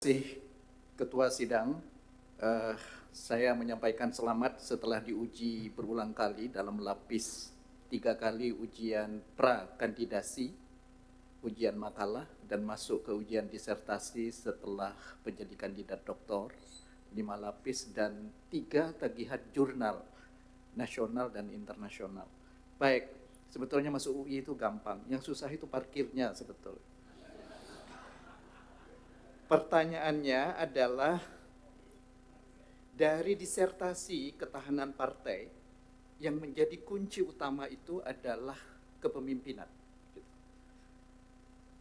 kasih Ketua Sidang, saya menyampaikan selamat setelah diuji berulang kali dalam lapis 3 kali ujian pra-kandidasi, ujian makalah, dan masuk ke ujian disertasi setelah menjadi kandidat doktor, 5 lapis, dan 3 tagihan jurnal nasional dan internasional. Baik, sebetulnya masuk UI itu gampang, yang susah itu parkirnya sebetulnya. Pertanyaannya adalah, dari disertasi ketahanan partai, yang menjadi kunci utama itu adalah kepemimpinan.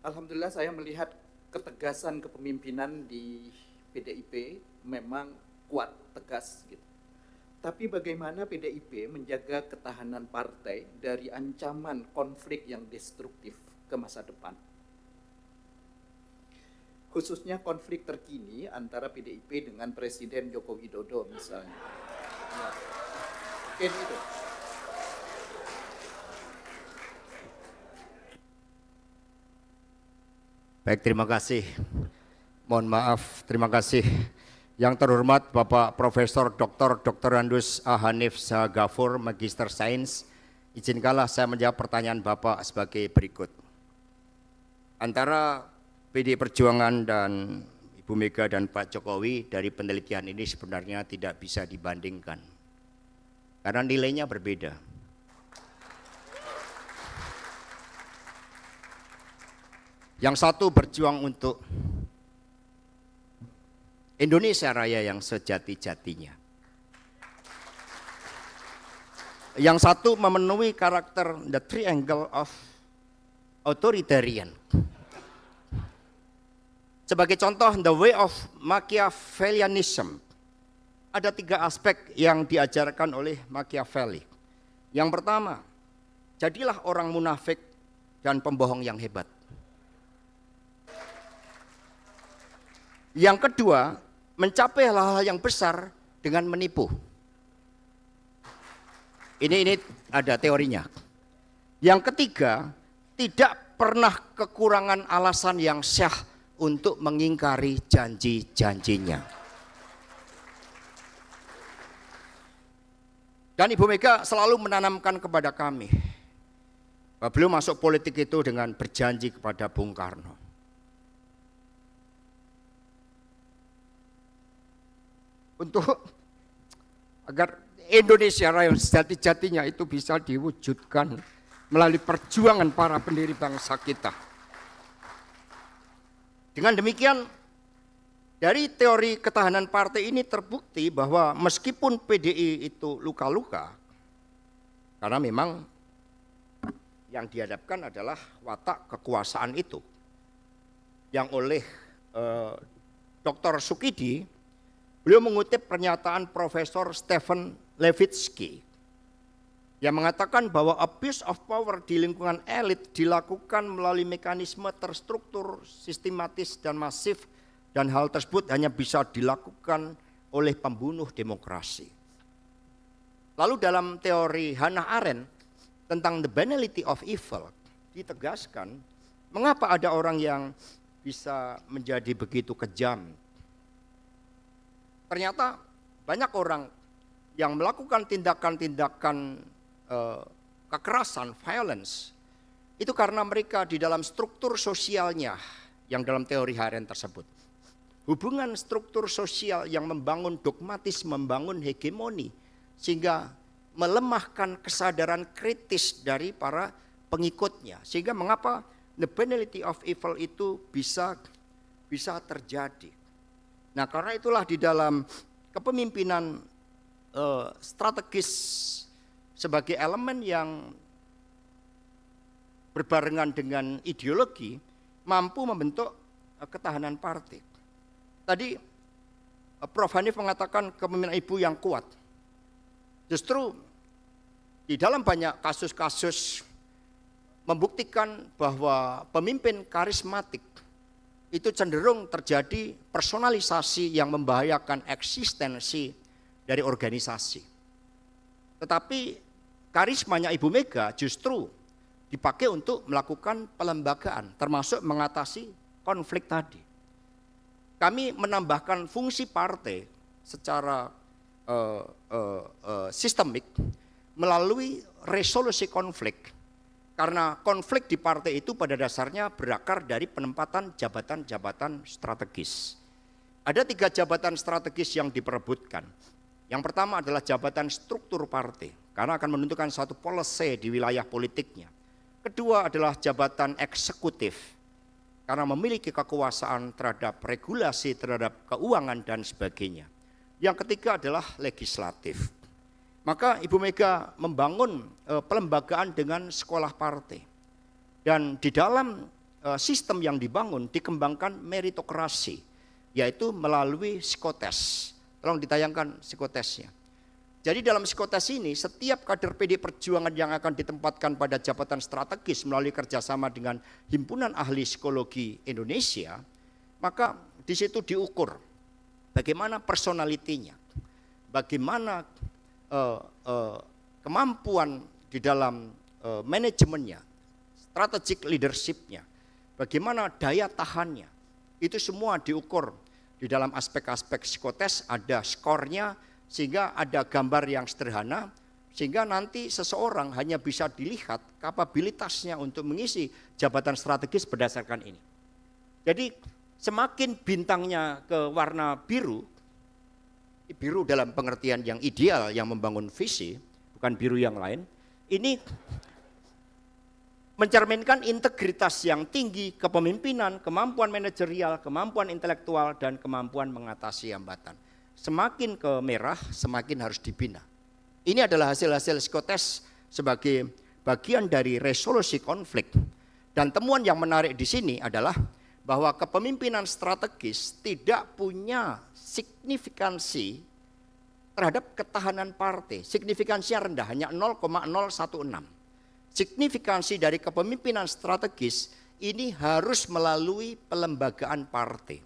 Alhamdulillah saya melihat ketegasan kepemimpinan di PDIP memang kuat, tegas gitu. Tapi bagaimana PDIP menjaga ketahanan partai dari ancaman konflik yang destruktif ke masa depan? Khususnya konflik terkini antara PDIP dengan Presiden Joko Widodo misalnya. Ya. Mungkin itu. Baik, terima kasih. Mohon maaf, terima kasih. Yang terhormat Bapak Profesor Dr. Andus A. Hanif Sahagafur, Magister Sains. Izinkanlah saya menjawab pertanyaan Bapak sebagai berikut. Antara PD Perjuangan dan Ibu Mega dan Pak Jokowi dari penelitian ini sebenarnya tidak bisa dibandingkan. Karena nilainya berbeda. Yang satu berjuang untuk Indonesia Raya yang sejati-jatinya. Yang satu memenuhi karakter the triangle of authoritarian. Sebagai contoh, the way of Machiavellianism. Ada 3 aspek yang diajarkan oleh Machiavelli. Yang pertama, jadilah orang munafik dan pembohong yang hebat. Yang kedua, mencapai hal-hal yang besar dengan menipu. Ini ada teorinya. Yang ketiga, tidak pernah kekurangan alasan yang syah untuk mengingkari janji-janjinya. Dan Ibu Mega selalu menanamkan kepada kami bahwa beliau masuk politik itu dengan berjanji kepada Bung Karno. Untuk agar Indonesia Raya sejati-jatinya itu bisa diwujudkan melalui perjuangan para pendiri bangsa kita. Dengan demikian, dari teori ketahanan partai ini terbukti bahwa meskipun PDI itu luka-luka, karena memang yang dihadapkan adalah watak kekuasaan itu, yang oleh Dr. Sukidi, beliau mengutip pernyataan Profesor Stephen Levitsky yang mengatakan bahwa abuse of power di lingkungan elit dilakukan melalui mekanisme terstruktur, sistematis dan masif, dan hal tersebut hanya bisa dilakukan oleh pembunuh demokrasi. Lalu dalam teori Hannah Arendt tentang the banality of evil ditegaskan mengapa ada orang yang bisa menjadi begitu kejam. Ternyata banyak orang yang melakukan tindakan-tindakan kekerasan, violence, itu karena mereka di dalam struktur sosialnya yang dalam teori Arendt tersebut. Hubungan struktur sosial yang membangun dogmatis, membangun hegemoni, sehingga melemahkan kesadaran kritis dari para pengikutnya. Sehingga mengapa the banality of evil itu bisa terjadi. Nah, karena itulah di dalam kepemimpinan strategis sebagai elemen yang berbarengan dengan ideologi mampu membentuk ketahanan partai. Tadi Prof. Hanif mengatakan kepemimpinan ibu yang kuat. Justru di dalam banyak kasus-kasus membuktikan bahwa pemimpin karismatik itu cenderung terjadi personalisasi yang membahayakan eksistensi dari organisasi. Tetapi karismanya Ibu Mega justru dipakai untuk melakukan pelembagaan, termasuk mengatasi konflik tadi. kami menambahkan fungsi partai secara sistemik melalui resolusi konflik. Karena konflik di partai itu pada dasarnya berakar dari penempatan jabatan-jabatan strategis. Ada 3 jabatan strategis yang diperebutkan. Yang pertama adalah jabatan struktur partai, karena akan menentukan suatu policy di wilayah politiknya. Kedua adalah jabatan eksekutif, karena memiliki kekuasaan terhadap regulasi, terhadap keuangan dan sebagainya. Yang ketiga adalah legislatif. Maka Ibu Mega membangun pelembagaan dengan sekolah partai. Dan di dalam sistem yang dibangun dikembangkan meritokrasi, yaitu melalui psikotes. Tolong ditayangkan psikotesnya. Jadi dalam psikotes ini setiap kader PD Perjuangan yang akan ditempatkan pada jabatan strategis melalui kerjasama dengan Himpunan Ahli Psikologi Indonesia, maka di situ diukur bagaimana personalitinya, bagaimana kemampuan di dalam manajemennya, strategic leadership-nya, bagaimana daya tahannya. Itu semua diukur di dalam aspek-aspek psikotes, ada skornya, sehingga ada gambar yang sederhana, sehingga nanti seseorang hanya bisa dilihat kapabilitasnya untuk mengisi jabatan strategis berdasarkan ini. Jadi semakin bintangnya ke warna biru, biru dalam pengertian yang ideal yang membangun visi, bukan biru yang lain, ini mencerminkan integritas yang tinggi, kepemimpinan, kemampuan manajerial, kemampuan intelektual, dan kemampuan mengatasi hambatan. Semakin ke merah, semakin harus dibina. Ini adalah hasil-hasil psikotes sebagai bagian dari resolusi konflik. Dan temuan yang menarik di sini adalah bahwa kepemimpinan strategis tidak punya signifikansi terhadap ketahanan partai. Signifikansinya rendah, hanya 0,016. Signifikansi dari kepemimpinan strategis ini harus melalui pelembagaan partai.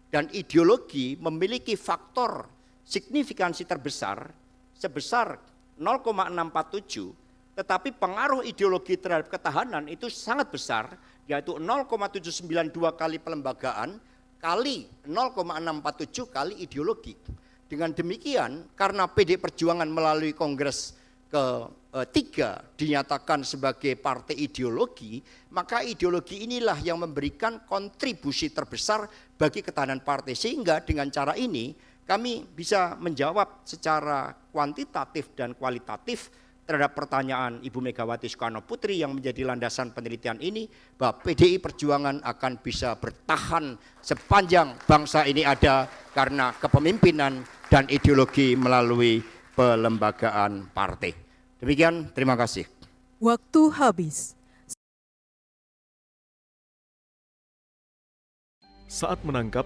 Dan ideologi memiliki faktor signifikansi terbesar sebesar 0,647, tetapi pengaruh ideologi terhadap ketahanan itu sangat besar, yaitu 0,792 kali pelembagaan kali 0,647 kali ideologi. Dengan demikian, karena PD Perjuangan melalui Kongres ketiga dinyatakan sebagai partai ideologi, maka ideologi inilah yang memberikan kontribusi terbesar bagi ketahanan partai. Sehingga dengan cara ini kami bisa menjawab secara kuantitatif dan kualitatif terhadap pertanyaan Ibu Megawati Soekarno Putri yang menjadi landasan penelitian ini, bahwa PDI Perjuangan akan bisa bertahan sepanjang bangsa ini ada karena kepemimpinan dan ideologi melalui pelembagaan partai. Demikian, terima kasih. Waktu habis. Saat menangkap,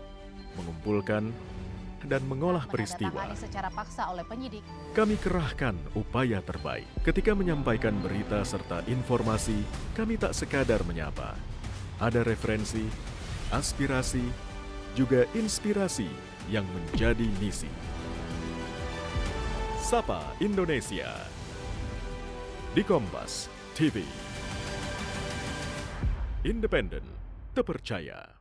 mengumpulkan, dan mengolah peristiwa, secara paksa oleh penyidik. kami kerahkan upaya terbaik. Ketika menyampaikan berita serta informasi, kami tak sekadar menyapa. Ada referensi, aspirasi, juga inspirasi yang menjadi misi. Sapa Indonesia di Kompas TV. Independen, terpercaya.